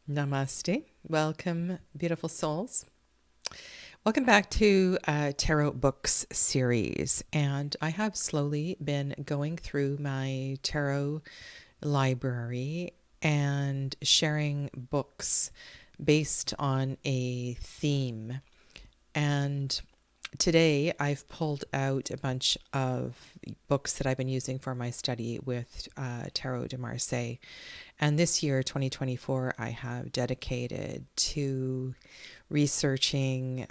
Namaste. Welcome, beautiful souls. Welcome back to Tarot Books series. And I have slowly been going through my tarot library and sharing books based on a theme. And today I've pulled out a bunch of books that I've been using for my study with Tarot de Marseille. And this year, 2024, I have dedicated to researching,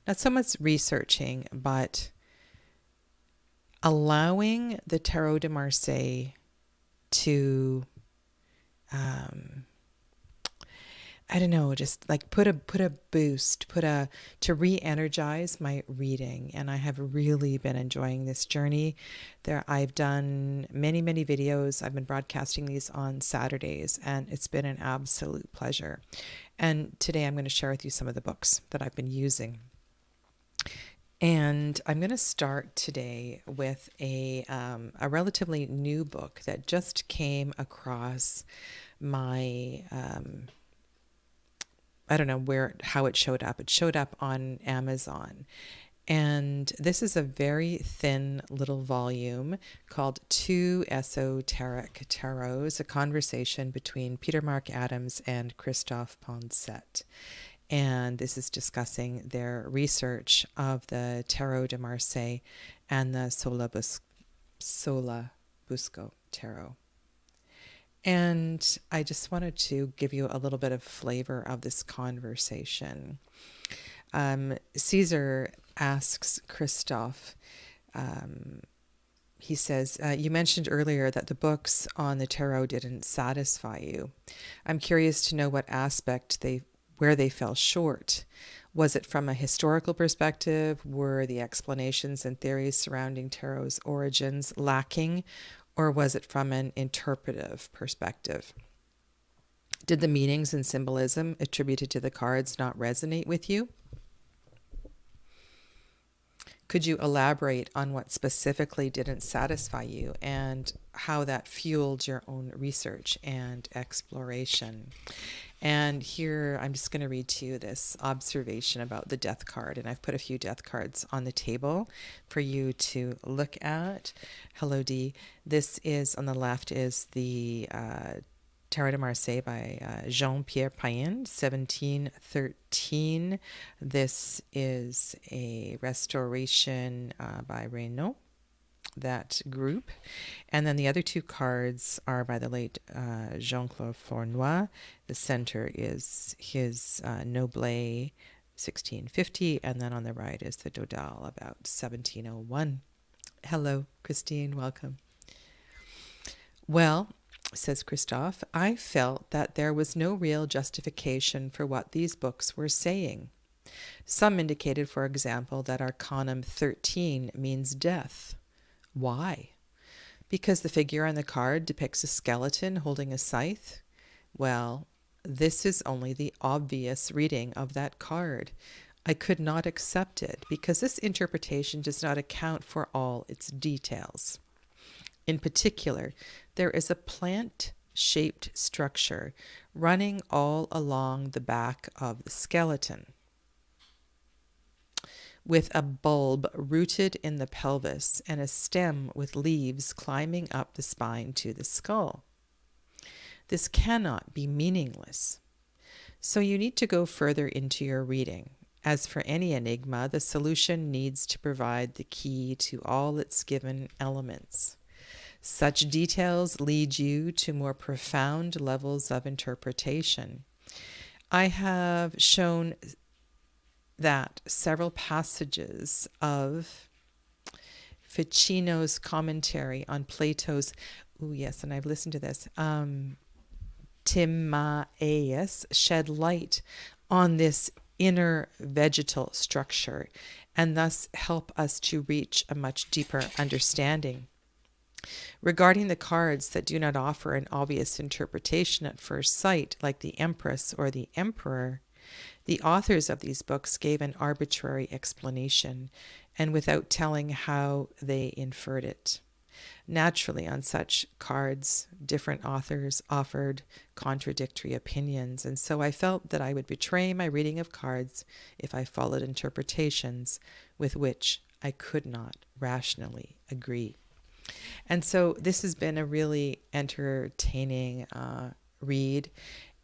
not so much researching, but allowing the Tarot de Marseille to, I don't know, just like put a boost, to re-energize my reading. And I have really been enjoying this journey. I've done many videos. I've been broadcasting these on Saturdays, and it's been an absolute pleasure. And today I'm going to share with you some of the books that I've been using. And I'm going to start today with a relatively new book that just came across my I don't know how it showed up. It showed up on Amazon. And this is a very thin little volume called Two Esoteric Tarots, a conversation between Peter Mark Adams and Christophe Poncet. And this is discussing their research of the Tarot de Marseille and the Sola Busco Tarot. And I just wanted to give you a little bit of flavor of this conversation. César asks Christophe, he says, you mentioned earlier that the books on the tarot didn't satisfy you. I'm curious to know what aspect where they fell short. Was it from a historical perspective? Were the explanations and theories surrounding tarot's origins lacking? Or was it from an interpretive perspective? Did the meanings and symbolism attributed to the cards not resonate with you? Could you elaborate on what specifically didn't satisfy you and how that fueled your own research and exploration? And here I'm just going to read to you this observation about the death card. And I've put a few death cards on the table for you to look at. Hello, Dee. This is on the left is the Tarot de Marseille by Jean-Pierre Payen, 1713. This is a restoration by Reynaud, that group. And then the other two cards are by the late Jean-Claude Fournoy. The center is his Noblet, 1650, and then on the right is the Dodal, about 1701. Hello, Christine, welcome. Well, says Christophe, I felt that there was no real justification for what these books were saying. Some indicated, for example, that Arcanum 13 means death. Why? Because the figure on the card depicts a skeleton holding a scythe? Well, this is only the obvious reading of that card. I could not accept it because this interpretation does not account for all its details. In particular, there is a plant-shaped structure running all along the back of the skeleton, with a bulb rooted in the pelvis and a stem with leaves climbing up the spine to the skull. This cannot be meaningless. So you need to go further into your reading. As for any enigma, the solution needs to provide the key to all its given elements. Such details lead you to more profound levels of interpretation. I have shown that several passages of Ficino's commentary on Plato's, and I've listened to this, Timaeus, shed light on this inner vegetal structure and thus help us to reach a much deeper understanding. Regarding the cards that do not offer an obvious interpretation at first sight, like the Empress or the Emperor, the authors of these books gave an arbitrary explanation, and without telling how they inferred it. Naturally, on such cards, different authors offered contradictory opinions, and so I felt that I would betray my reading of cards if I followed interpretations with which I could not rationally agree. And so this has been a really entertaining read,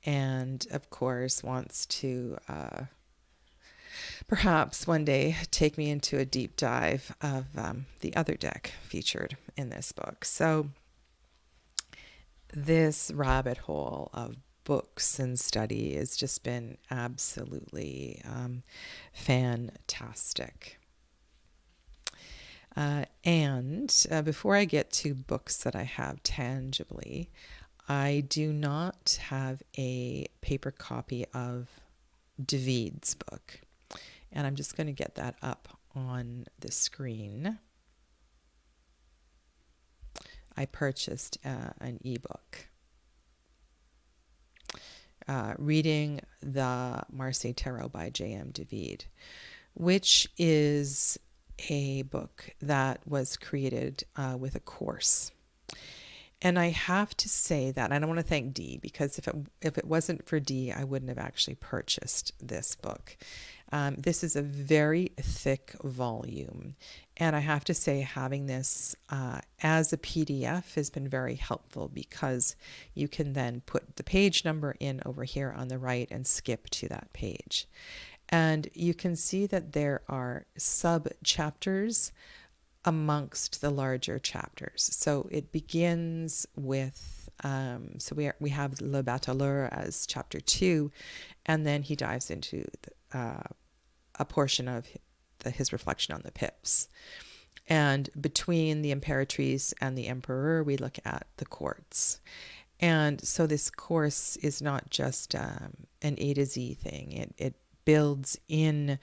and of course wants to perhaps one day take me into a deep dive of the other deck featured in this book. So this rabbit hole of books and study has just been absolutely fantastic. And before I get to books that I have tangibly, I do not have a paper copy of David's book. And I'm just going to get that up on the screen. I purchased an ebook. Reading the Marseille Tarot by J.M. David, which is a book that was created with a course. And I have to say that, and I want to thank Dee, because if it wasn't for Dee, I wouldn't have actually purchased this book. This is a very thick volume, and I have to say having this as a PDF has been very helpful, because you can then put the page number in over here on the right and skip to that page. And you can see that there are sub-chapters amongst the larger chapters. So it begins with, so we have Le Battleur as chapter 2, and then he dives into a portion of his reflection on the pips. And between the Imperatrice and the Emperor, we look at the courts. And so this course is not just an A to Z thing. It builds in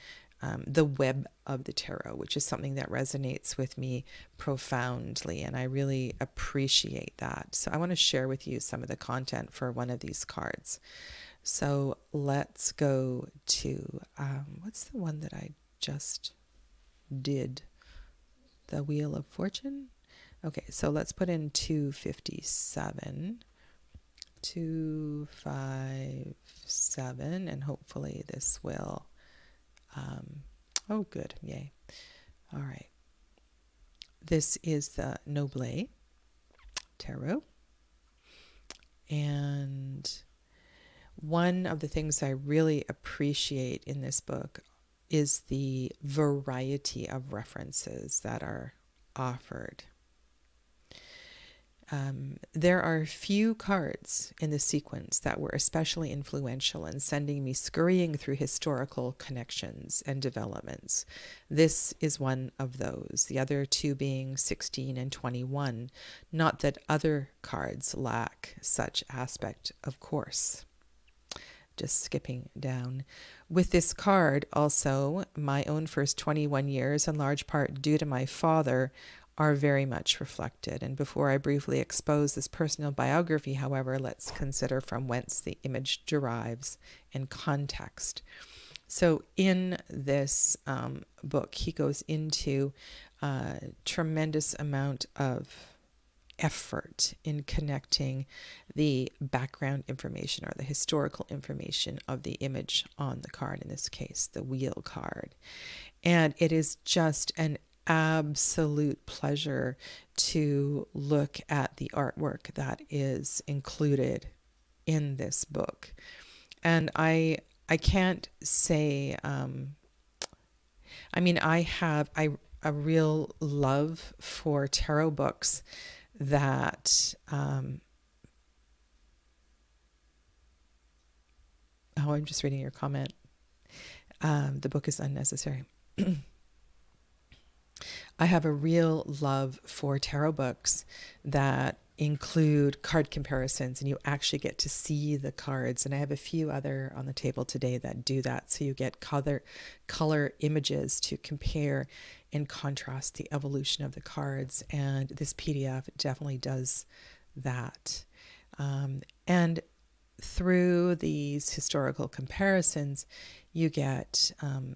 the web of the tarot, which is something that resonates with me profoundly, and I really appreciate that. So I want to share with you some of the content for one of these cards. So let's go to, what's the one that I just did? The Wheel of Fortune? Okay, so let's put in 257. 257, and hopefully this will, oh good, yay. All right. This is the Noble Tarot. And one of the things I really appreciate in this book is the variety of references that are offered. There are few cards in the sequence that were especially influential in sending me scurrying through historical connections and developments. This is one of those, the other two being 16 and 21. Not that other cards lack such aspect, of course. Just skipping down. With this card also, my own first 21 years, in large part due to my father, are very much reflected. And before I briefly expose this personal biography, however, let's consider from whence the image derives and context. So in this book, he goes into a tremendous amount of effort in connecting the background information or the historical information of the image on the card, in this case, the wheel card. And it is just an absolute pleasure to look at the artwork that is included in this book. And I can't say, I mean, I have a real love for tarot books that, oh, I'm just reading your comment. The book is unnecessary. I have a real love for tarot books that include card comparisons, and you actually get to see the cards. And I have a few other on the table today that do that. So you get color images to compare and contrast the evolution of the cards. And this PDF definitely does that. And through these historical comparisons, you get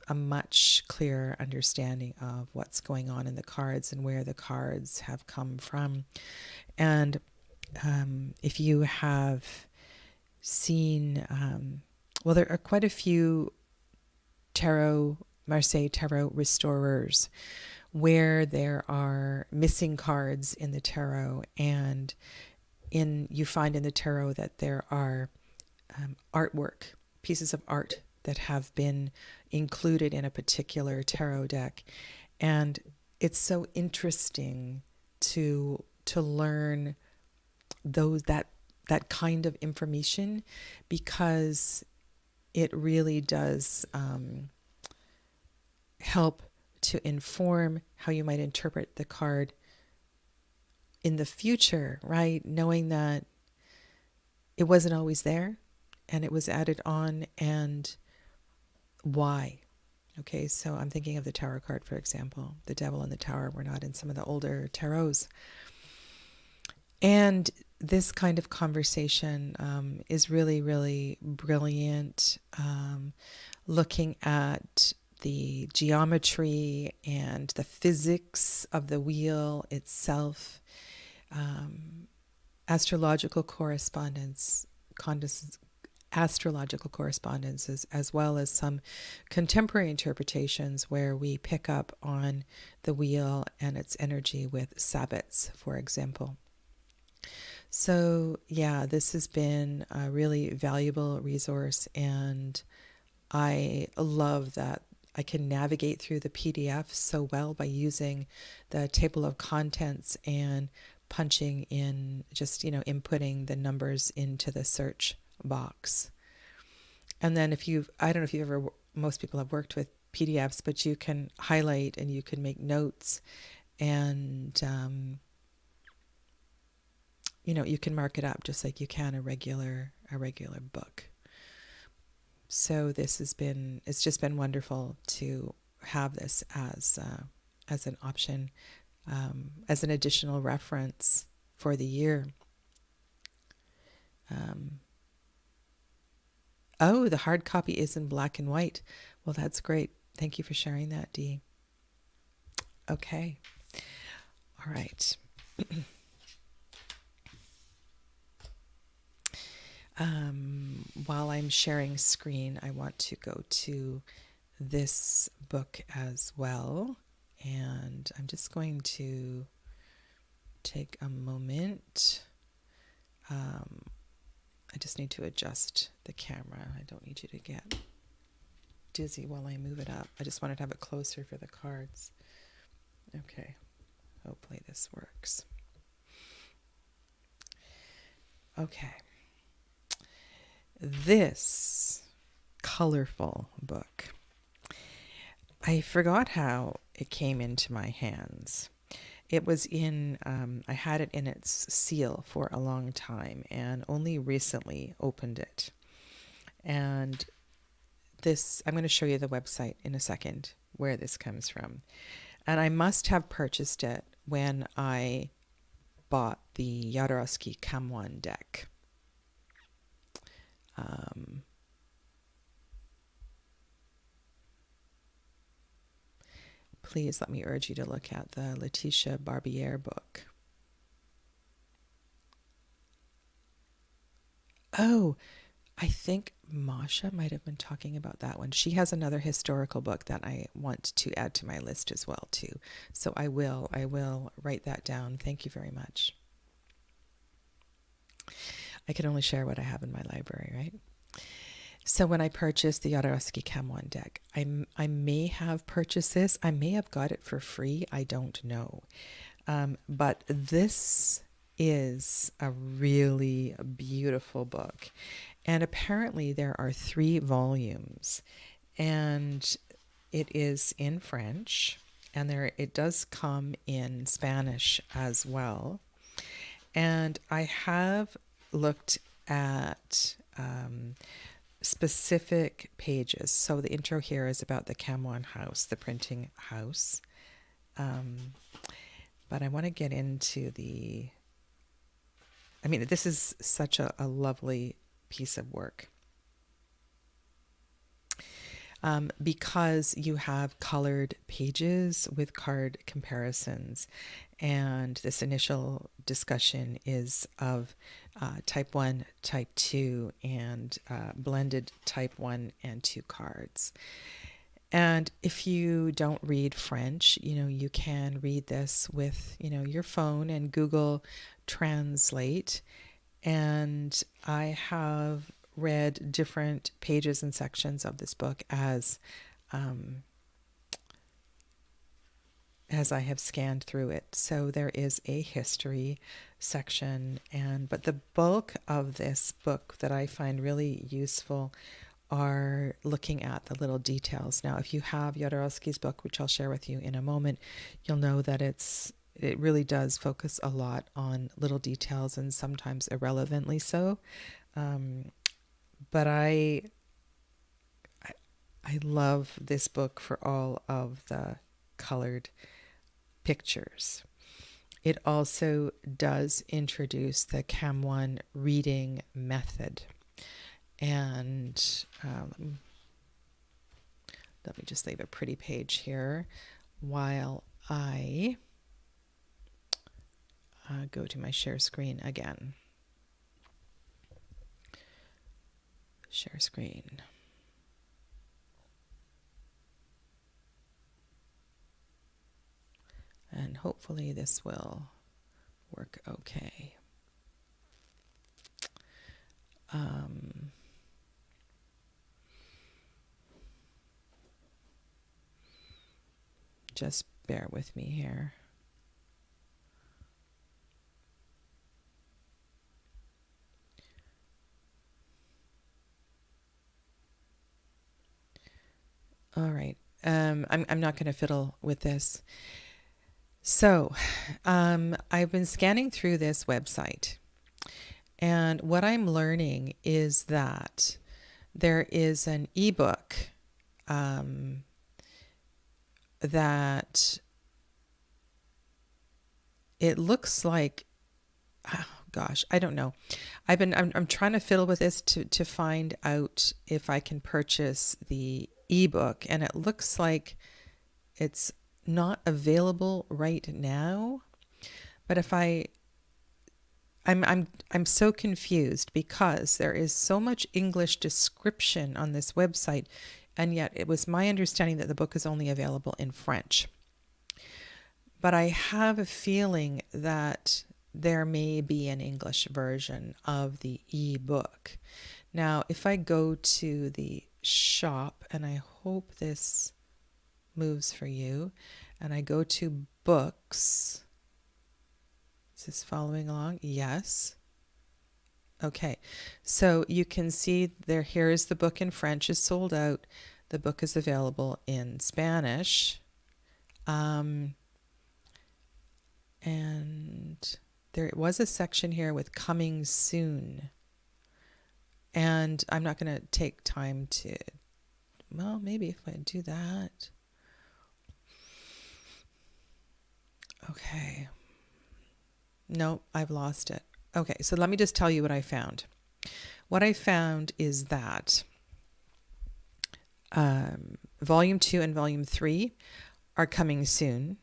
a much clearer understanding of what's going on in the cards and where the cards have come from. And if you have seen, well, there are quite a few Marseille tarot restorers where there are missing cards in the tarot, and you find in the tarot that there are artwork, pieces of art that have been included in a particular tarot deck. And it's so interesting to learn that kind of information, because it really does help to inform how you might interpret the card in the future, right? Knowing that it wasn't always there and it was added on, and why. Okay, so I'm thinking of the Tower card, for example. The Devil and the Tower were not in some of the older tarots. And this kind of conversation is really, really brilliant, looking at the geometry and the physics of the wheel itself, astrological correspondences, as well as some contemporary interpretations where we pick up on the wheel and its energy with sabbats, for example. So yeah, this has been a really valuable resource, and I love that I can navigate through the PDF so well by using the table of contents and punching in, just, inputting the numbers into the search box. And then I don't know if you've ever, most people have worked with PDFs, but you can highlight and you can make notes, and you can mark it up just like you can a regular book. So it's just been wonderful to have this as an option, as an additional reference for the year. Oh, the hard copy is in black and white. Well, that's great. Thank you for sharing that, Dee. Okay. All right. While I'm sharing screen, I want to go to this book as well. And I'm just going to take a moment. I just need to adjust the camera. I don't need you to get dizzy while I move it up. I just wanted to have it closer for the cards. Okay. Hopefully this works. Okay. This colorful book, I forgot how it came into my hands. It was I had it in its seal for a long time and only recently opened it. And I'm going to show you the website in a second where this comes from. And I must have purchased it when I bought the Jodorowsky Kamwan deck. Please let me urge you to look at the Laetitia Barbier book. Oh, I think Masha might have been talking about that one. She has another historical book that I want to add to my list as well, too. So I will write that down. Thank you very much. I can only share what I have in my library, right? So when I purchased the Jodorowsky Kamwan deck, I may have purchased this. I may have got it for free. I don't know. But this is a really beautiful book. And apparently there are 3 volumes. And it is in French. And it does come in Spanish as well. And I have looked at specific pages. So the intro here is about the Kamwan house, the printing house. But I want to get into this is such a lovely piece of work. Because you have colored pages with card comparisons, and this initial discussion is of type 1, type 2, and blended type 1 and 2 cards. And if you don't read French, you can read this with, your phone and Google Translate. And I have read different pages and sections of this book as I have scanned through it. So there is a history section, but the bulk of this book that I find really useful are looking at the little details. Now, if you have Jodorowsky's book, which I'll share with you in a moment, you'll know that it really does focus a lot on little details, and sometimes irrelevantly so. But I love this book for all of the colored pictures. It also does introduce the Cam 1 reading method. And let me just leave a pretty page here while I go to my share screen again. Share screen. And hopefully this will work okay. Just bear with me here. All right. I'm not going to fiddle with this. So, I've been scanning through this website, and what I'm learning is that there is an ebook that it looks like, oh gosh, I don't know. I'm trying to fiddle with this to find out if I can purchase the ebook, and it looks like it's not available right now. But if I'm so confused because there is so much English description on this website, and yet it was my understanding that the book is only available in French. But I have a feeling that there may be an English version of the ebook. Now, if I go to the shop, and I hope this moves for you, and I go to books. Is this following along? Yes. Okay, so you can see there, here is the book in French is sold out. The book is available in Spanish. And there was a section here with coming soon. And I'm not going to take time to, well, maybe if I do that. Okay. Nope, I've lost it. Okay, so let me just tell you what I found. What I found is that Volume 2 and Volume 3 are coming soon.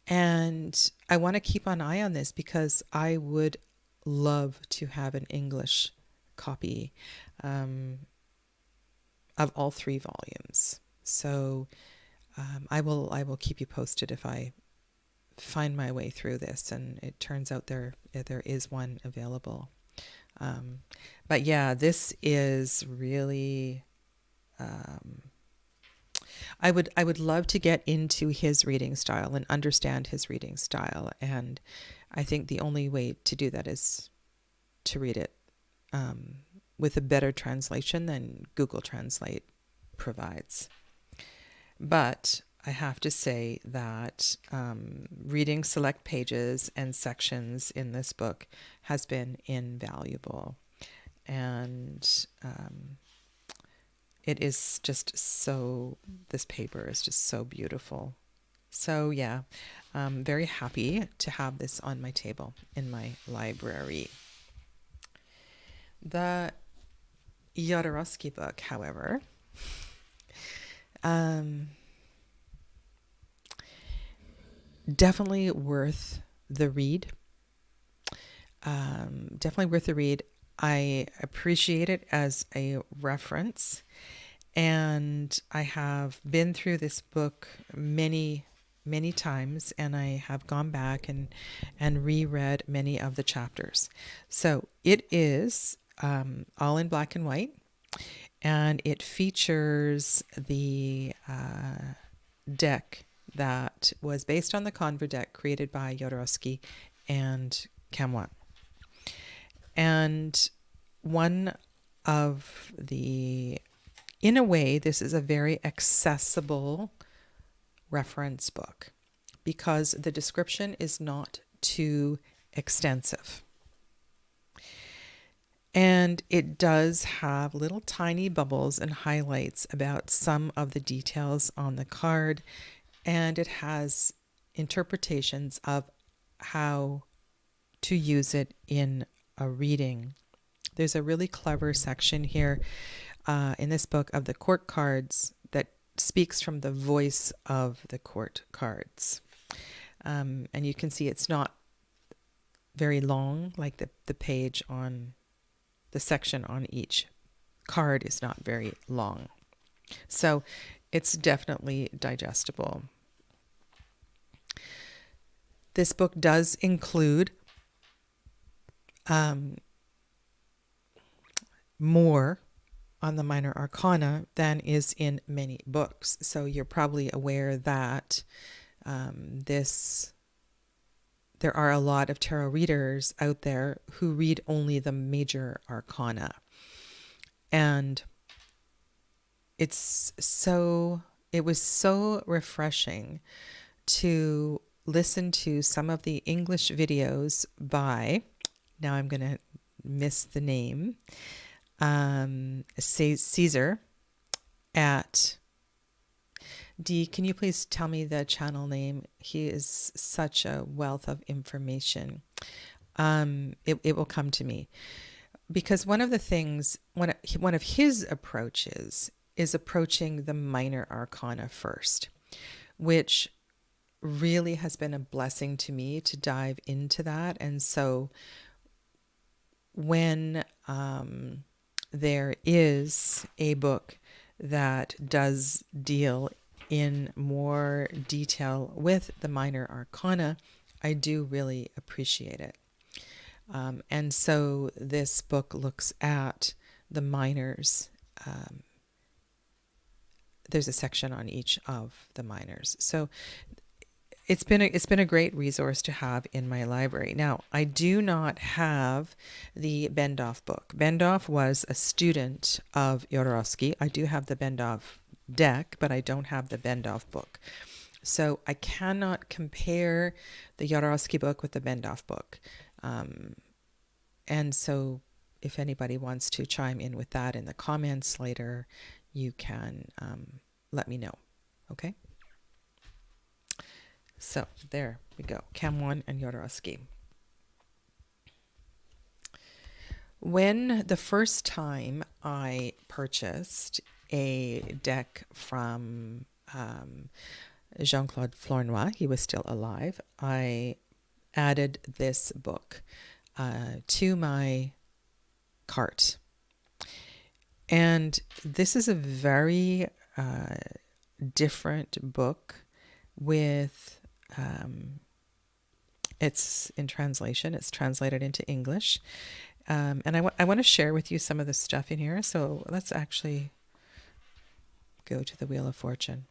And I want to keep an eye on this because I would love to have an English copy of all 3 volumes. So I will keep you posted if I find my way through this, and it turns out there is one available. But yeah, this is really I would love to get into his reading style and understand his reading style, and I think the only way to do that is to read it with a better translation than Google Translate provides. But I have to say that reading select pages and sections in this book has been invaluable. And it is just so, this paper is just so beautiful. So yeah, I'm very happy to have this on my table in my library. The Jodorowsky book, however, um, definitely worth the read. Definitely worth the read. I appreciate it as a reference, and I have been through this book many times, and I have gone back and reread many of the chapters. So it is all in black and white, and it features the deck that was based on the Conver deck created by Jodorowsky and Camoin. And one of the, in a way, this is a very accessible reference book because the description is not too extensive. And it does have little tiny bubbles and highlights about some of the details on the card, and it has interpretations of how to use it in a reading. There's a really clever section here in this book of the court cards that speaks from the voice of the court cards. And you can see it's not very long, like the page on the section on each card is not very long. So it's definitely digestible. This book does include more on the minor arcana than is in many books. So you're probably aware that there are a lot of tarot readers out there who read only the major arcana. And it was so refreshing to listen to some of the English videos by, now I'm going to miss the name, César at Dee, can you please tell me the channel name? He is such a wealth of information. It will come to me. Because one of the things, one of his approaches is approaching the minor arcana first, which really has been a blessing to me to dive into that. And so when there is a book that does deal in more detail with the minor arcana, I do really appreciate it. And so this book looks at the minors. There's a section on each of the minors. So it's been a great resource to have in my library. Now, I do not have the Bendoff book. Bendoff was a student of Jodorowsky. I do have the Bendoff deck, but I don't have the Bendoff book. So I cannot compare the Jodorowsky book with the Bendoff book. And so if anybody wants to chime in with that in the comments later, you can let me know. Okay? So there we go. Camoin and Jodorowsky. When the first time I purchased a deck from Jean-Claude Flournoy, he was still alive, I added this book to my cart. And this is a very different book with, it's in translation, it's translated into English. And I want to share with you some of the stuff in here. So let's actually go to the Wheel of Fortune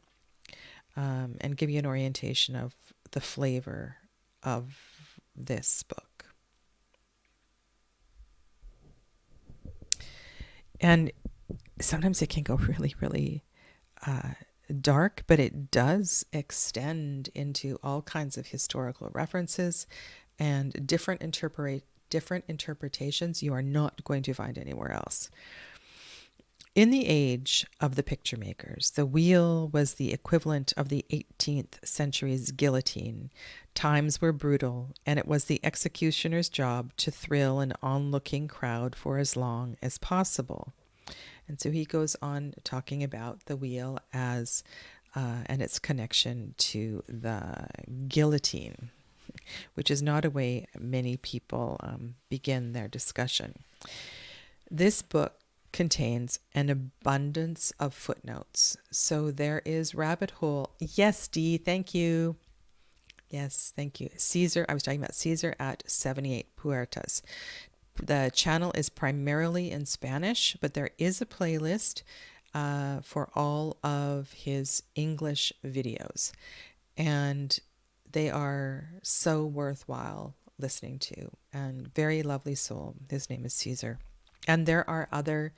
and give you an orientation of the flavor of this book. And sometimes it can go really, really dark, but it does extend into all kinds of historical references and different interpretations you are not going to find anywhere else. In the age of the picture makers, the wheel was the equivalent of the 18th century's guillotine. Times were brutal, and it was the executioner's job to thrill an onlooking crowd for as long as possible. And so he goes on talking about the wheel as and its connection to the guillotine, which is not a way many people begin their discussion. This book contains an abundance of footnotes. So there is rabbit hole. Yes, Dee, thank you. Yes, thank you. César, I was talking about César at 78 Puertas. The channel is primarily in Spanish, but there is a playlist for all of his English videos. And they are so worthwhile listening to. And very lovely soul. His name is César. And there are other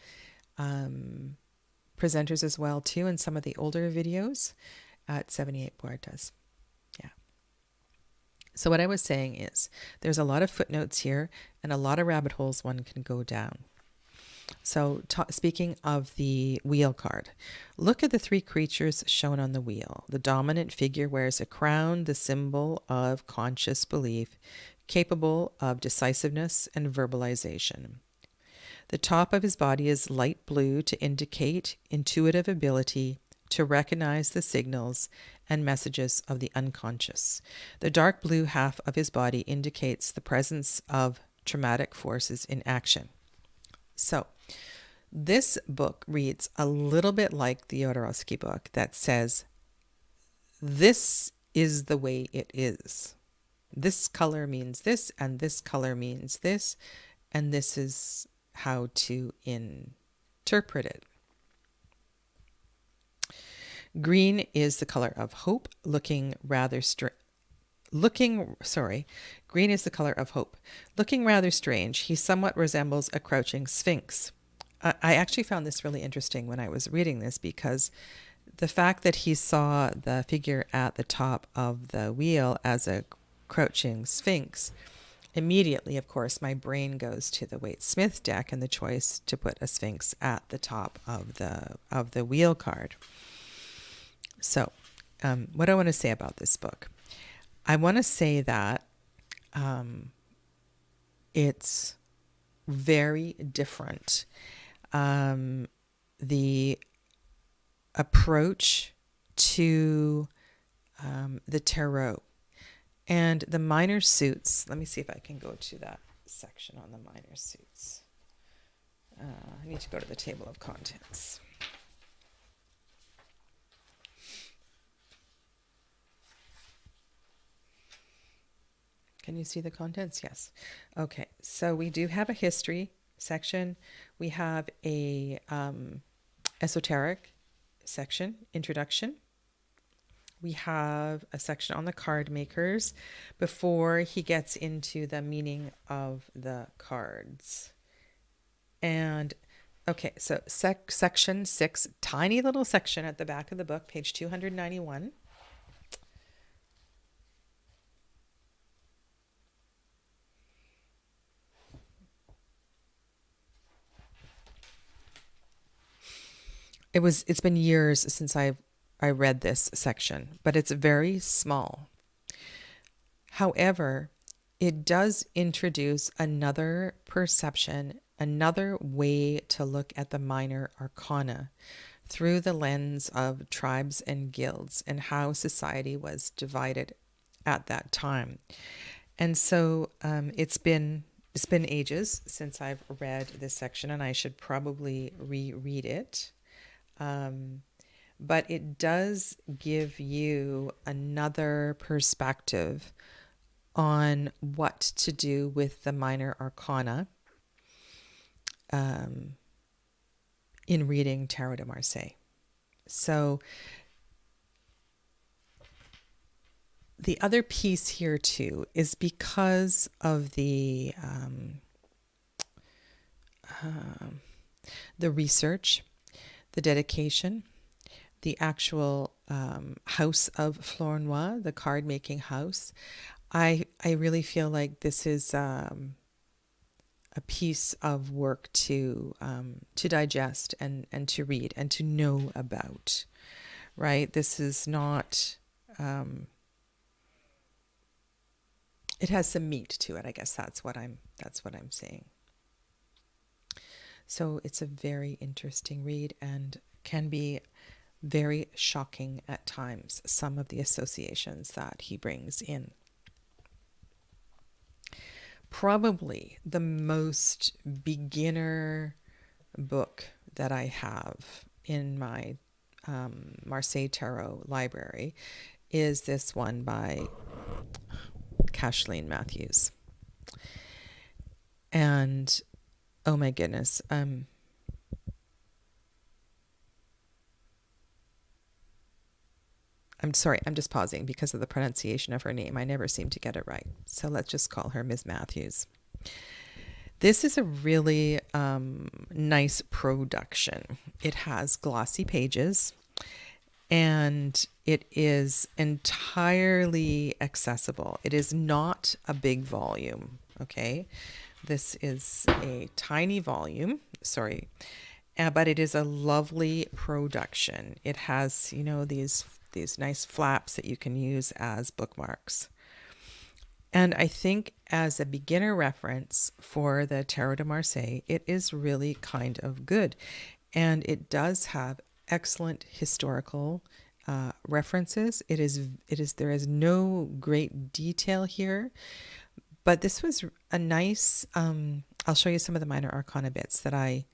presenters as well, too, in some of the older videos at 78 Puertas. Yeah. So what I was saying is there's a lot of footnotes here and a lot of rabbit holes one can go down. So speaking of the wheel card, look at the three creatures shown on the wheel. The dominant figure wears a crown, the symbol of conscious belief, capable of decisiveness and verbalization. The top of his body is light blue to indicate intuitive ability to recognize the signals and messages of the unconscious. The dark blue half of his body indicates the presence of traumatic forces in action. So, this book reads a little bit like the Jodorowsky book that says, this is the way it is. This color means this, and this color means this, and this is how to interpret it. Green is the color of hope, Green is the color of hope. Looking rather strange, he somewhat resembles a crouching sphinx. I actually found this really interesting when I was reading this, because the fact that he saw the figure at the top of the wheel as a crouching sphinx, immediately, of course, my brain goes to the Waite-Smith deck and the choice to put a sphinx at the top of the wheel card. So, what do I want to say about this book? I want to say that it's very different. The approach to the tarot and the minor suits. Let me see if I can go to that section on the minor suits. I need to go to the table of contents. Can you see the contents? Yes. Okay, so we do have a history section. We have a esoteric section, introduction. We have a section on the card makers before he gets into the meaning of the cards. And okay, so section 6, tiny little section at the back of the book, page 291. It's been years since I read this section, but it's very small. However, it does introduce another perception, another way to look at the minor arcana through the lens of tribes and guilds and how society was divided at that time. And so it's been ages since I've read this section, and I should probably reread it. But it does give you another perspective on what to do with the minor arcana in reading Tarot de Marseille. So the other piece here too is because of the research, the dedication, the actual house of Flournoy, the card making house. I really feel like this is a a piece of work to digest and to read and to know about, right? This is not, it has some meat to it. I guess that's what I'm saying. So it's a very interesting read and can be very shocking at times, some of the associations that he brings in. Probably the most beginner book that I have in my Marseille Tarot library is this one by Kathleen Matthews. And oh my goodness, I'm sorry, I'm just pausing because of the pronunciation of her name. I never seem to get it right. So let's just call her Ms. Matthews. This is a really nice production. It has glossy pages and it is entirely accessible. It is not a big volume, okay? This is a tiny volume, sorry, but it is a lovely production. It has, you know, these nice flaps that you can use as bookmarks. And I think as a beginner reference for the Tarot de Marseille, it is really kind of good. And it does have excellent historical references. There is no great detail here, but this was a nice, I'll show you some of the minor arcana bits that I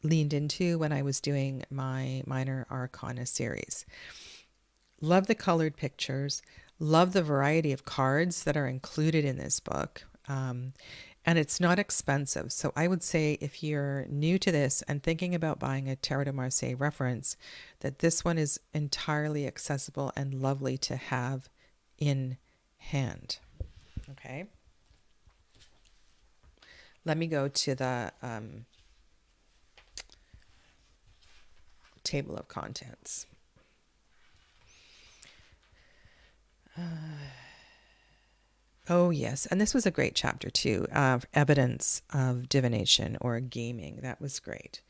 leaned into when I was doing my minor arcana series. Love the colored pictures, love the variety of cards that are included in this book. And it's not expensive. So I would say if you're new to this and thinking about buying a Tarot de Marseille reference, that this one is entirely accessible and lovely to have in hand. Okay. Let me go to the table of contents. Oh, yes. And this was a great chapter, too, of evidence of divination or gaming. That was great.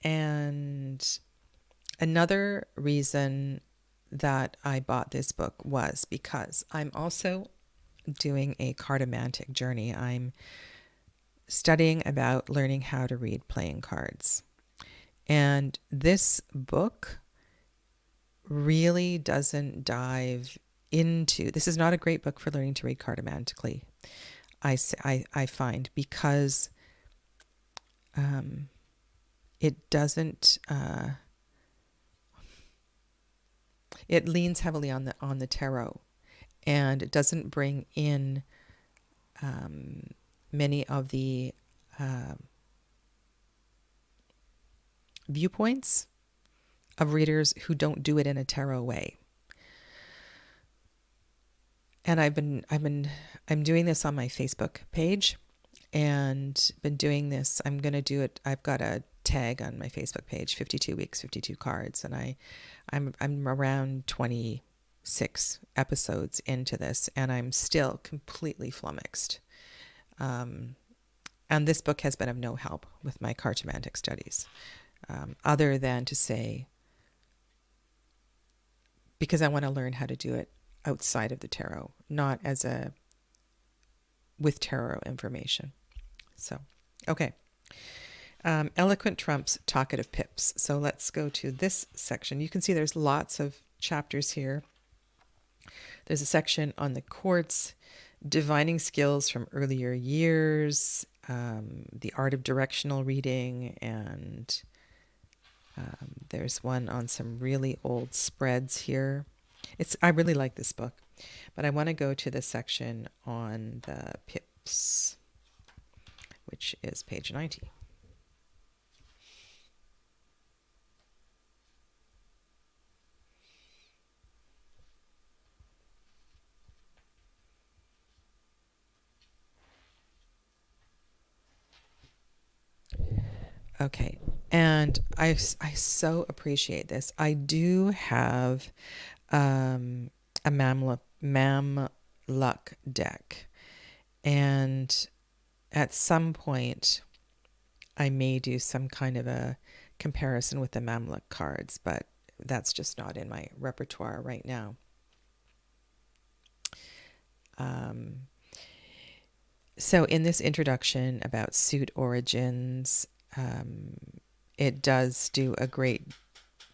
And another reason that I bought this book was because I'm also doing a cartomantic journey. I'm studying about learning how to read playing cards. And this book really doesn't dive into, this is not a great book for learning to read cartomantically, I find, because it doesn't, it leans heavily on the tarot, and it doesn't bring in many of the viewpoints of readers who don't do it in a tarot way. And I'm doing this on my Facebook page, and been doing this. I'm going to do it. I've got a tag on my Facebook page, 52 weeks, 52 cards. And I'm around 26 episodes into this, and I'm still completely flummoxed. And this book has been of no help with my cartomantic studies, other than to say, because I want to learn how to do it outside of the tarot, not as with tarot information. So, okay. Eloquent trumps, talkative pips. So let's go to this section. You can see there's lots of chapters here. There's a section on the quartz, divining skills from earlier years, the art of directional reading, and there's one on some really old spreads here. I really like this book, but I want to go to the section on the pips, which is page 90. Okay, and I so appreciate this. I do have a Mamluck deck, and at some point, I may do some kind of a comparison with the Mamluk cards, but that's just not in my repertoire right now. So in this introduction about suit origins, it does do a great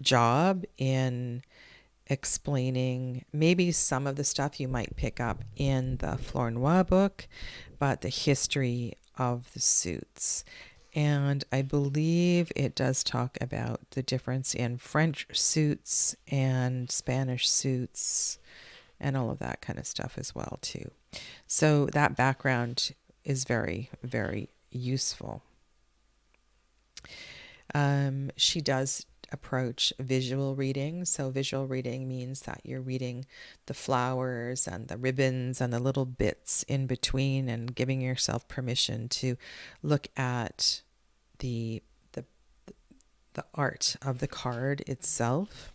job in explaining maybe some of the stuff you might pick up in the Fleur Noir book, but the history of the suits. And I believe it does talk about the difference in French suits and Spanish suits and all of that kind of stuff as well too. So that background is very, very useful. She does approach visual reading. So visual reading means that you're reading the flowers and the ribbons and the little bits in between and giving yourself permission to look at the art of the card itself.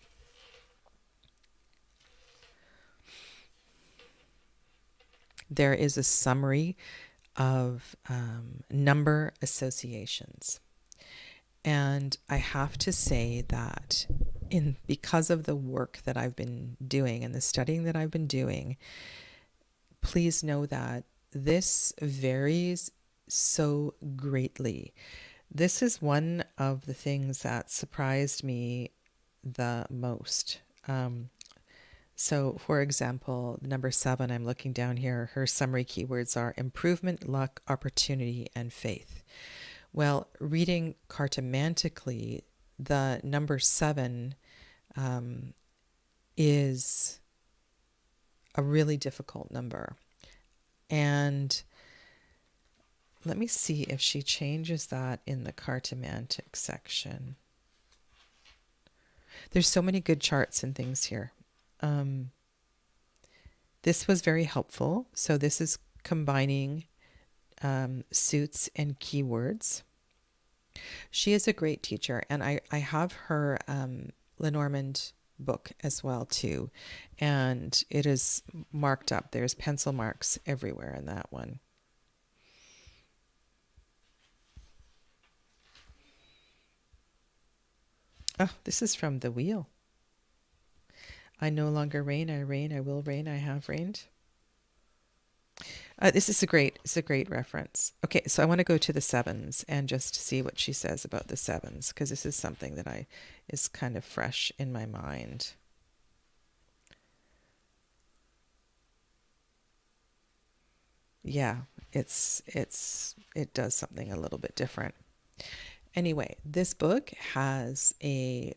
There is a summary of number associations. And I have to say that because of the work that I've been doing and the studying that I've been doing, please know that this varies so greatly. This is one of the things that surprised me the most. So, for example, number 7, I'm looking down here, her summary keywords are improvement, luck, opportunity, and faith. Well, reading cartomantically, the number 7 is a really difficult number. And let me see if she changes that in the cartomantic section. There's so many good charts and things here. This was very helpful. So this is combining suits and keywords. She is a great teacher, and I have her Lenormand book as well too, and it is marked up. There's pencil marks everywhere in that one. Oh, this is from The Wheel. I no longer reign, I reign, I will reign, I have reigned. This is a great reference. Okay, so I want to go to the 7s and just see what she says about the 7s, because this is something that is kind of fresh in my mind. Yeah, it does something a little bit different. Anyway, this book has a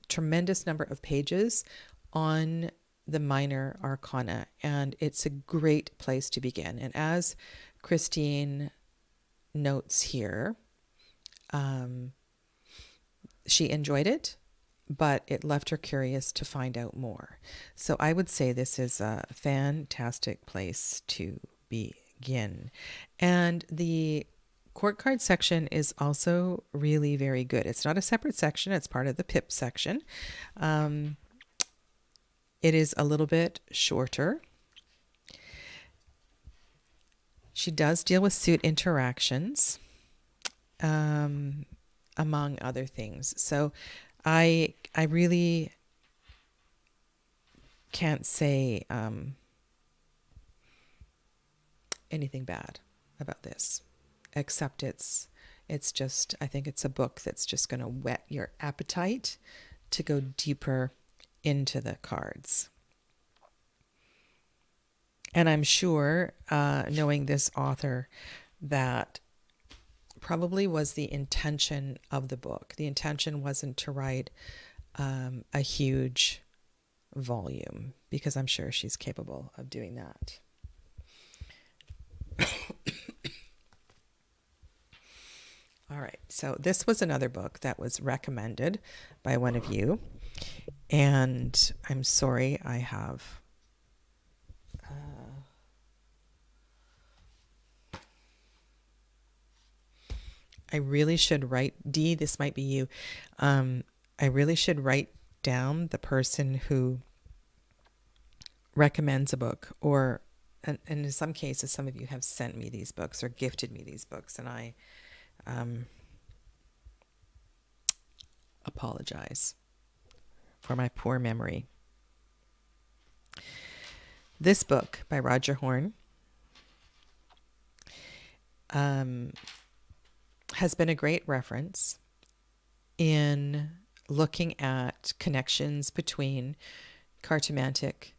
tremendous number of pages on the minor arcana, and it's a great place to begin. And as Christine notes here, she enjoyed it, but it left her curious to find out more. So I would say this is a fantastic place to begin. And the court card section is also really very good. It's not a separate section. It's part of the PIP section. It is a little bit shorter. She does deal with suit interactions, among other things. So I really can't say anything bad about this, except it's just, I think it's a book that's just going to whet your appetite to go deeper into the cards. And I'm sure, knowing this author, that probably was the intention of the book. The intention wasn't to write a huge volume, because I'm sure she's capable of doing that. All right, so this was another book that was recommended by one of you, and I'm sorry I have I really should write, Dee, this might be you. I really should write down the person who recommends a book or and in some cases, some of you have sent me these books or gifted me these books, and I apologize for my poor memory. This book by Roger Horn has been a great reference in looking at connections between cartomantic,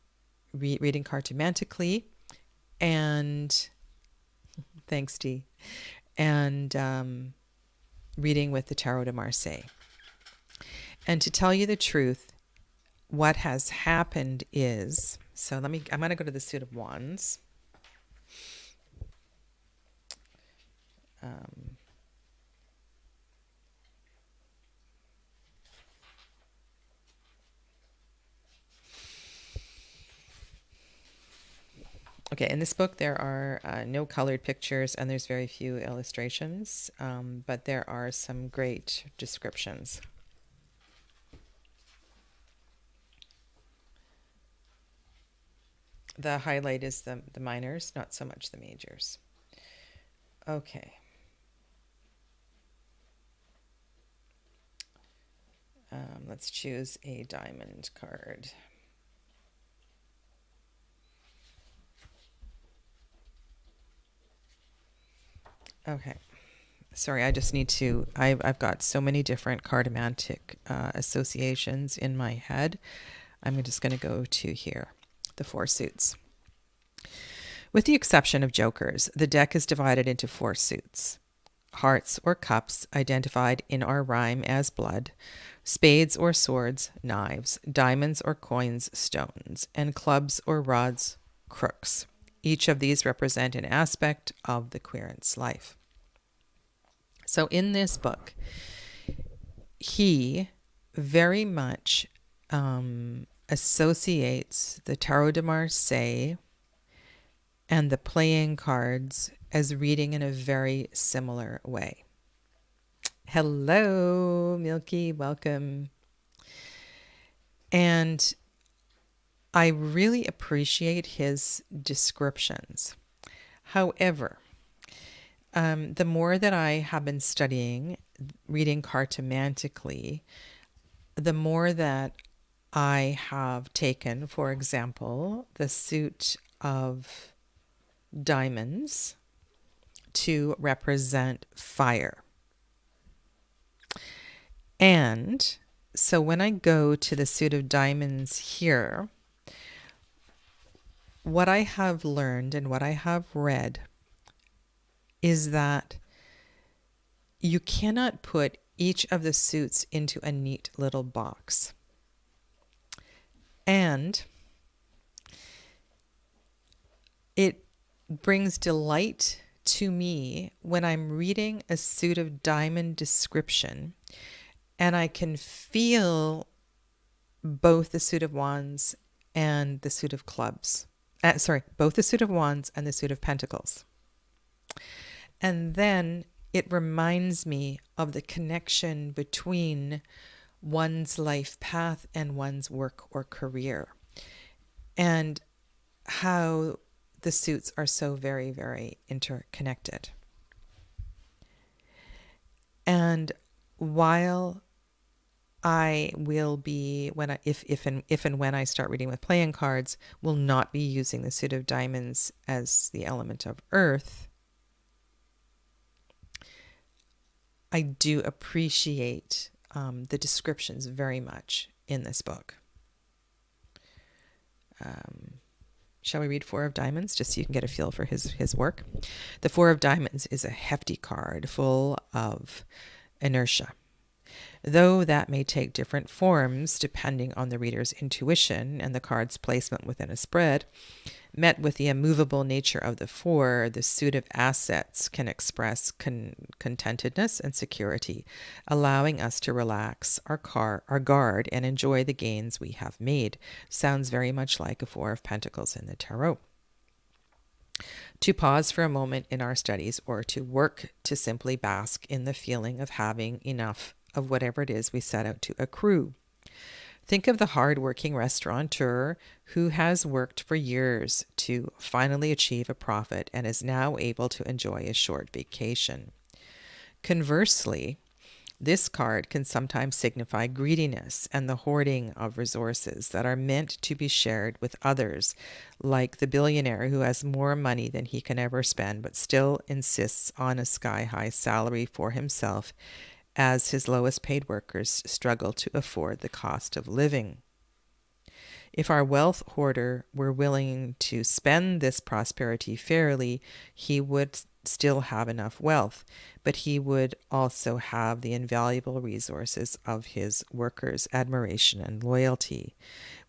reading cartomantically, and thanks, Dee, and reading with the Tarot de Marseille. And to tell you the truth, what has happened is, I'm going to go to the Suit of Wands. Okay, in this book there are no colored pictures and there's very few illustrations, but there are some great descriptions. The highlight is the minors, not so much the majors. Okay. Let's choose a diamond card. Okay. Sorry, I just need to, I've got so many different cartomantic associations in my head. I'm just going to go to here, the 4 suits. With the exception of jokers, the deck is divided into 4 suits. Hearts or cups, identified in our rhyme as blood, spades or swords, knives, diamonds or coins, stones, and clubs or rods, crooks. Each of these represent an aspect of the querent's life. So in this book, he very much associates the Tarot de Marseille and the playing cards as reading in a very similar way. Hello, Milky, welcome. And I really appreciate his descriptions. However, the more that I have been studying reading cartomantically, the more that I have taken, for example, the suit of diamonds to represent fire. And so when I go to the suit of diamonds here, what I have learned and what I have read is that you cannot put each of the suits into a neat little box. And it brings delight to me when I'm reading a suit of diamond description and I can feel both the suit of wands and the suit of clubs. Both the suit of wands and the suit of pentacles. And then it reminds me of the connection between one's life path and one's work or career, and how the suits are so very, very interconnected. And while I will be, if and when I start reading with playing cards, will not be using the suit of diamonds as the element of earth, I do appreciate the descriptions very much in this book. Shall we read 4 of Diamonds, just so you can get a feel for his work? The 4 of Diamonds is a hefty card full of inertia. Though that may take different forms depending on the reader's intuition and the card's placement within a spread, met with the immovable nature of the 4, the suit of assets can express contentedness and security, allowing us to relax our guard and enjoy the gains we have made. Sounds very much like a 4 of Pentacles in the Tarot. To pause for a moment in our studies, or to work to simply bask in the feeling of having enough of whatever it is we set out to accrue. Think of the hard-working restaurateur who has worked for years to finally achieve a profit and is now able to enjoy a short vacation. Conversely, this card can sometimes signify greediness and the hoarding of resources that are meant to be shared with others, like the billionaire who has more money than he can ever spend but still insists on a sky-high salary for himself as his lowest paid workers struggle to afford the cost of living. If our wealth hoarder were willing to spend this prosperity fairly, he would still have enough wealth, but he would also have the invaluable resources of his workers' admiration and loyalty.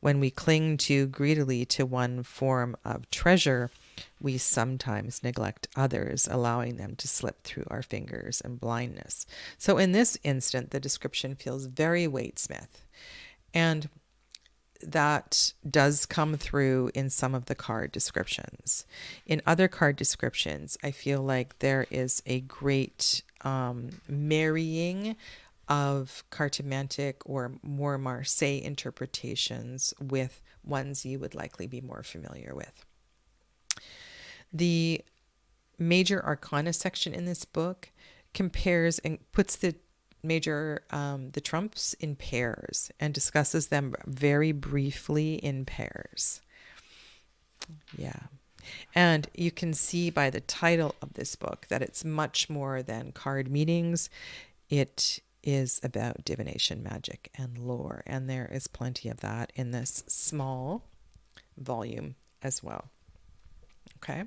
When we cling too greedily to one form of treasure, we sometimes neglect others, allowing them to slip through our fingers in blindness. So in this instant, the description feels very Waite-Smith. And that does come through in some of the card descriptions. In other card descriptions, I feel like there is a great marrying of cartomantic or more Marseille interpretations with ones you would likely be more familiar with. The major arcana section in this book compares and puts the trumps in pairs and discusses them very briefly in pairs. Yeah. And you can see by the title of this book that it's much more than card meanings. It is about divination, magic, and lore. And there is plenty of that in this small volume as well. Okay.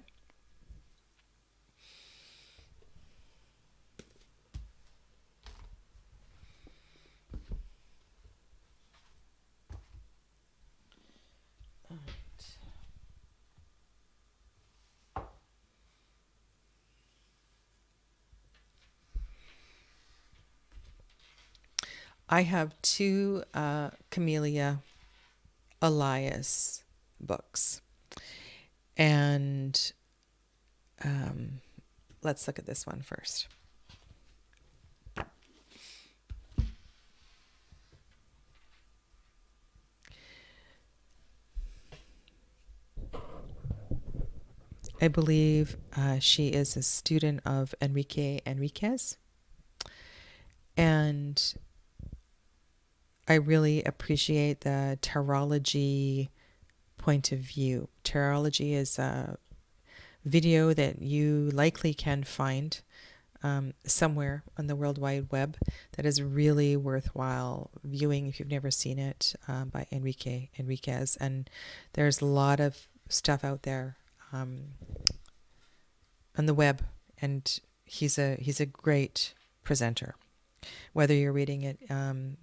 I have two Camellia Elias books. And let's look at this one first. I believe she is a student of Enrique Enriquez. And I really appreciate the Tarology point of view. Tarology is a video that you likely can find somewhere on the World Wide Web that is really worthwhile viewing if you've never seen it, by Enrique Enriquez. And there's a lot of stuff out there on the web, and he's a great presenter, whether you're reading it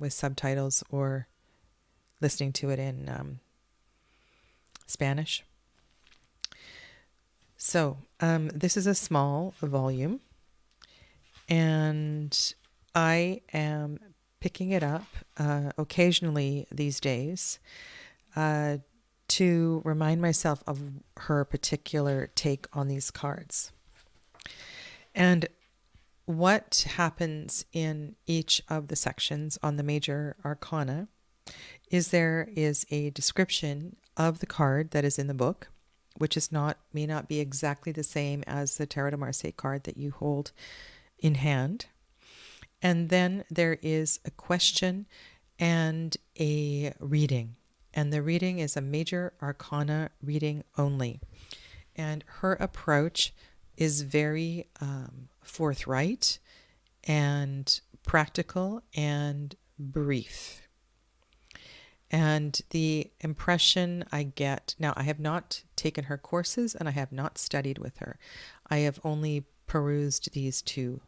with subtitles or listening to it in Spanish. So this is a small volume, and I am picking it up occasionally these days to remind myself of her particular take on these cards. And what happens in each of the sections on the major arcana is there is a description of the card that is in the book, which may not be exactly the same as the Tarot de Marseille card that you hold in hand. And then there is a question and a reading. And the reading is a major arcana reading only. And her approach is very forthright and practical and brief. And the impression I get, now I have not taken her courses and I have not studied with her. I have only perused these two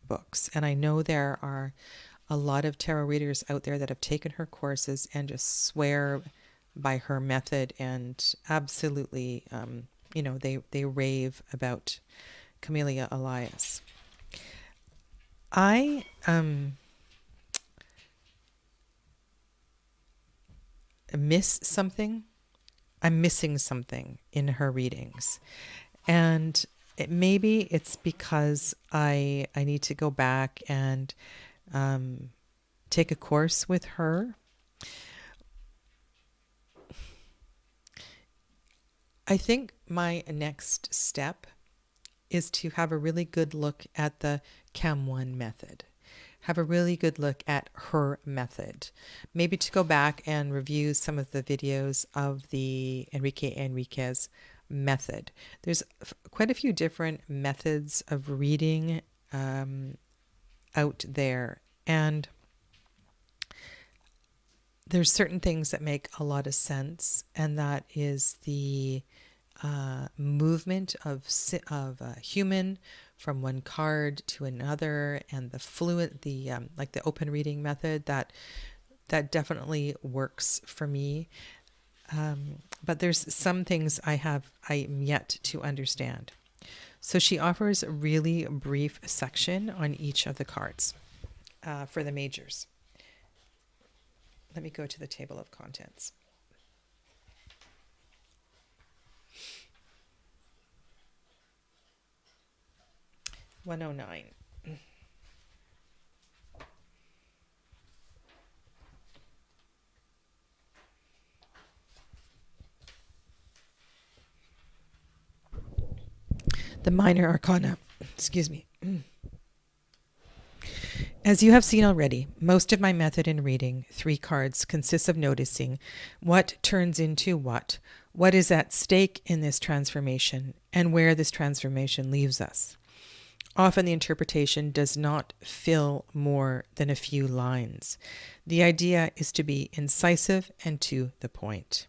books. And I know there are a lot of tarot readers out there that have taken her courses and just swear by her method and absolutely, they rave about Camellia Elias. I miss something. I'm missing something in her readings. And maybe it's because I need to go back and take a course with her, I think my next step is to have a really good look at the Cam 1 method. Have a really good look at her method. Maybe to go back and review some of the videos of the Enrique Enriquez method. There's quite a few different methods of reading out there, and there's certain things that make a lot of sense, and that is the movement of a human from one card to another, and the fluent, like the open reading method, that definitely works for me. But there's some things I'm yet to understand. So she offers a really brief section on each of the cards for the majors. Let me go to the table of contents. $109. The minor arcana. Excuse me. As you have seen already, most of my method in reading 3 cards consists of noticing what turns into what is at stake in this transformation, and where this transformation leaves us. Often the interpretation does not fill more than a few lines. The idea is to be incisive and to the point.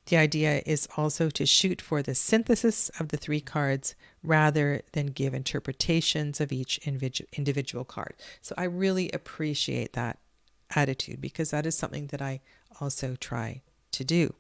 The idea is also to shoot for the synthesis of the 3 cards rather than give interpretations of each individual card. So I really appreciate that attitude, because that is something that I also try to do.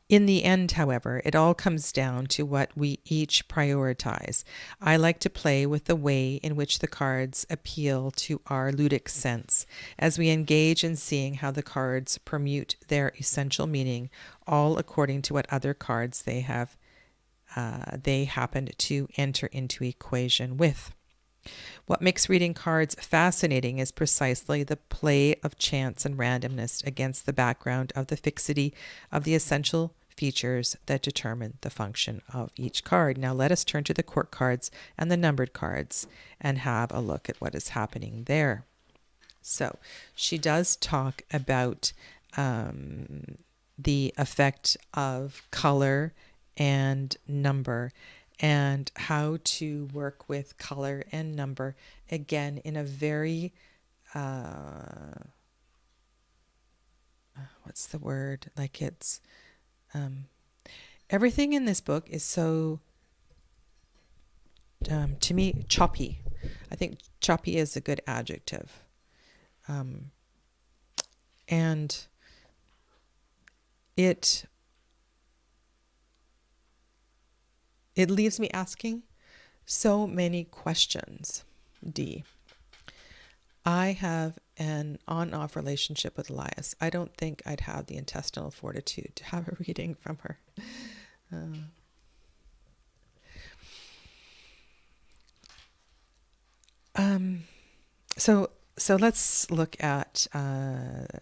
In the end, however, it all comes down to what we each prioritize. I like to play with the way in which the cards appeal to our ludic sense, as we engage in seeing how the cards permute their essential meaning, all according to what other cards they happened to enter into equation with. What makes reading cards fascinating is precisely the play of chance and randomness against the background of the fixity of the essential features that determine the function of each card. Now let us turn to the court cards and the numbered cards and have a look at what is happening there. So she does talk about the effect of color and number, and how to work with color and number, again, in a very, what's the word? Like it's, everything in this book is so, to me, choppy. I think choppy is a good adjective. And it leaves me asking so many questions, Dee. I have an on-off relationship with Elias. I don't think I'd have the intestinal fortitude to have a reading from her. So let's look at a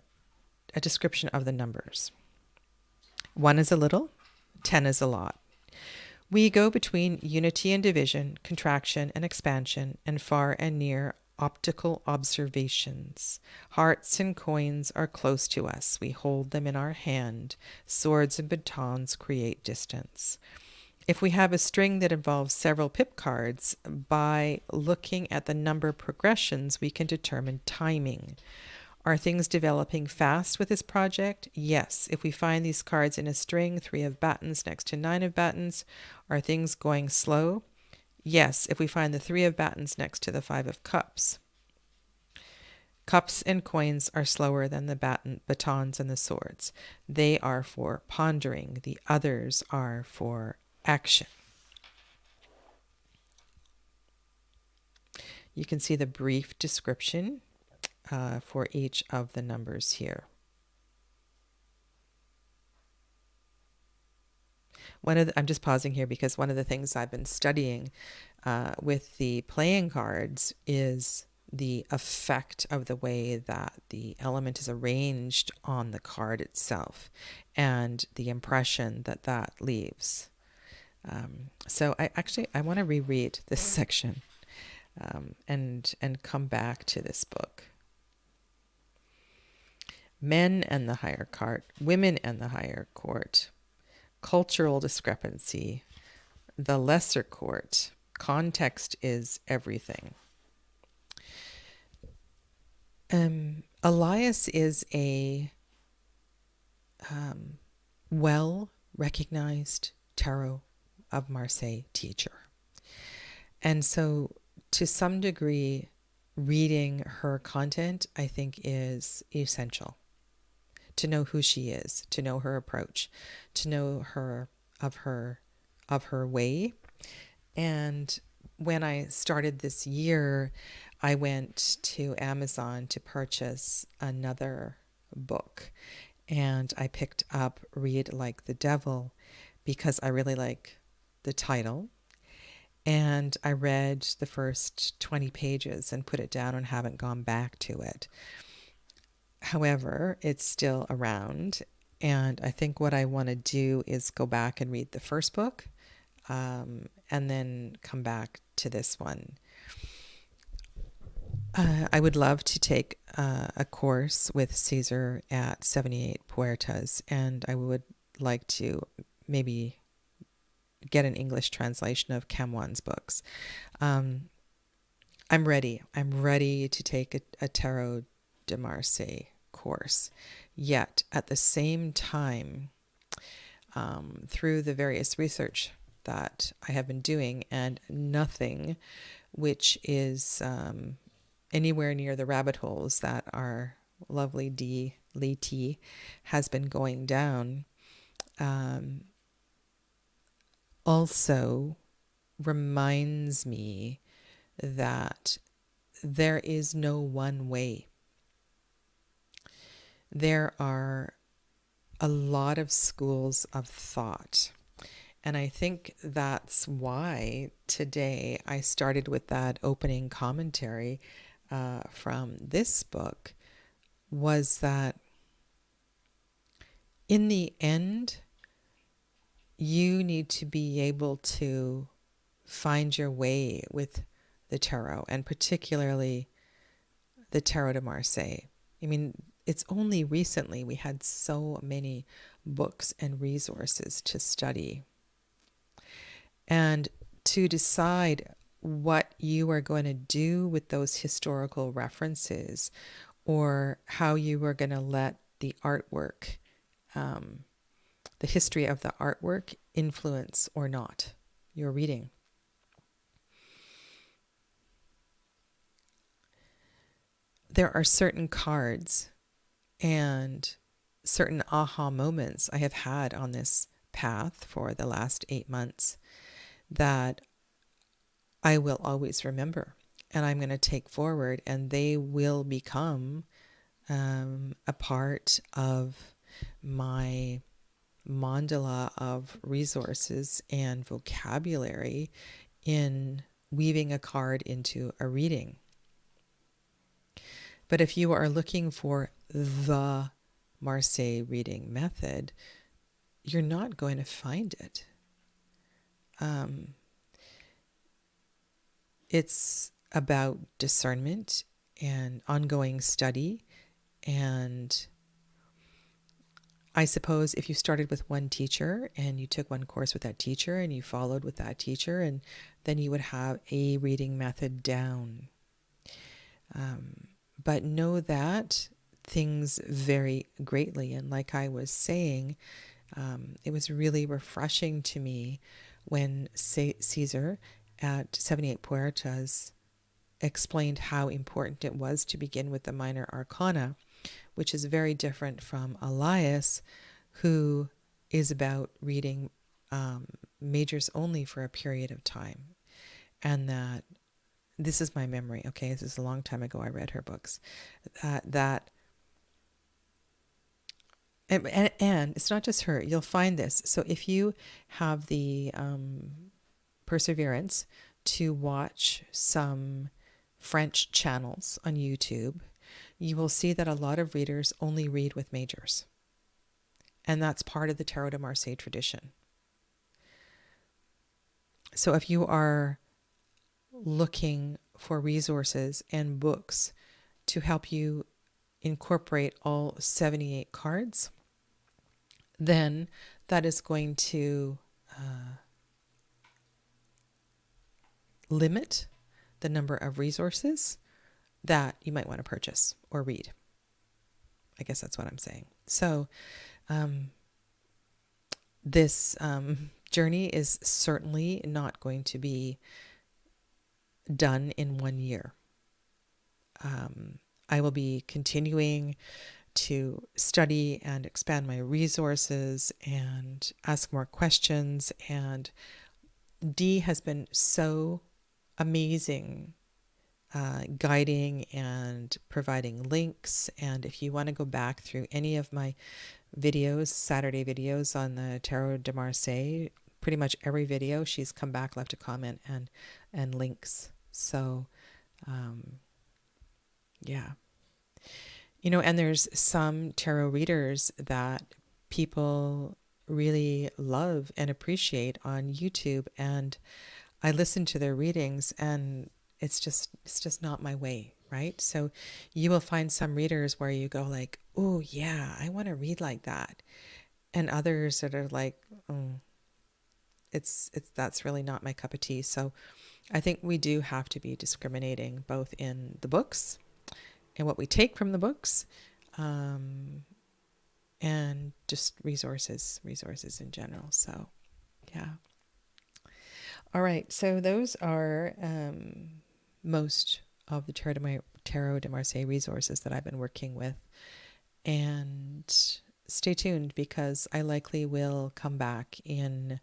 description of the numbers. 1 is a little, 10 is a lot. We go between unity and division, contraction and expansion, and far and near optical observations. Hearts and coins are close to us. We hold them in our hand. Swords and batons create distance. If we have a string that involves several pip cards, by looking at the number progressions, we can determine timing. Are things developing fast with this project? Yes. If we find these cards in a string, 3 of batons next to 9 of batons, are things going slow? Yes. If we find the 3 of batons next to the 5 of cups. Cups and coins are slower than the batons and the swords. They are for pondering. The others are for action. You can see the brief description for each of the numbers here. I'm just pausing here because one of the things I've been studying with the playing cards is the effect of the way that the element is arranged on the card itself and the impression that that leaves. So I want to reread this section and come back to this book. Men and the higher court, women and the higher court, cultural discrepancy, the lesser court, context is everything. Elias is a well-recognized Tarot of Marseille teacher. And so to some degree, reading her content, I think, is essential. To know who she is, to know her approach, to know her of her way. And when I started this year, I went to Amazon to purchase another book, and I picked up Read Like the Devil because I really like the title. And I read the first 20 pages and put it down and haven't gone back to it. However, it's still around, and I think what I want to do is go back and read the first book, and then come back to this one. I would love to take a course with César at 78 Puertas, and I would like to maybe get an English translation of Camwan's books. I'm ready. I'm ready to take a Tarot de Marseille course. Yet, at the same time, through the various research that I have been doing, and nothing which is anywhere near the rabbit holes that our lovely Lee T has been going down, also reminds me that there is no one way. There are a lot of schools of thought. And I think that's why today I started with that opening commentary from this book, was that in the end, you need to be able to find your way with the tarot, and particularly the Tarot de Marseille. I mean, it's only recently we had so many books and resources to study. And to decide what you are going to do with those historical references, or how you are going to let the artwork, the history of the artwork, influence or not your reading. There are certain cards and certain aha moments I have had on this path for the last 8 months that I will always remember, and I'm going to take forward, and they will become a part of my mandala of resources and vocabulary in weaving a card into a reading. But if you are looking for the Marseille reading method, you're not going to find it. It's about discernment and ongoing study. And I suppose if you started with one teacher and you took one course with that teacher and you followed with that teacher, and then you would have a reading method down. But know that things vary greatly. And like I was saying, it was really refreshing to me when César at 78 Puertas explained how important it was to begin with the minor arcana, which is very different from Elias, who is about reading majors only for a period of time. And that, this is my memory, okay, this is a long time ago I read her books, and it's not just her, you'll find this. So if you have the perseverance to watch some French channels on YouTube, you will see that a lot of readers only read with majors. And that's part of the Tarot de Marseille tradition. So if you are looking for resources and books to help you incorporate all 78 cards, then that is going to limit the number of resources that you might want to purchase or read. I guess that's what I'm saying. So this journey is certainly not going to be done in 1 year. I will be continuing to study and expand my resources and ask more questions. And Dee has been so amazing guiding and providing links. And if you want to go back through any of my videos, Saturday videos on the Tarot de Marseille, pretty much every video she's come back, left a comment and links. So yeah. You know, and there's some tarot readers that people really love and appreciate on YouTube, and I listen to their readings, and it's just not my way, right? So you will find some readers where you go like, oh yeah, I want to read like that, and others that are like, oh, it's that's really not my cup of tea. So I think we do have to be discriminating both in the books and what we take from the books, and just resources in general. So yeah. All right, so those are most of the Tarot de Marseille resources that I've been working with. And stay tuned, because I likely will come back in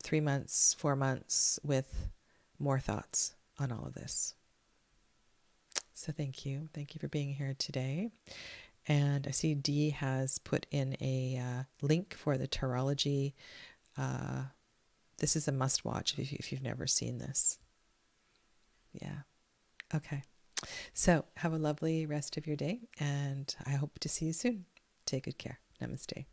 3 months, 4 months with more thoughts on all of this. So thank you. Thank you for being here today. And I see Dee has put in a link for the Tarology. This is a must-watch if you've never seen this. Yeah. Okay. So have a lovely rest of your day, and I hope to see you soon. Take good care. Namaste.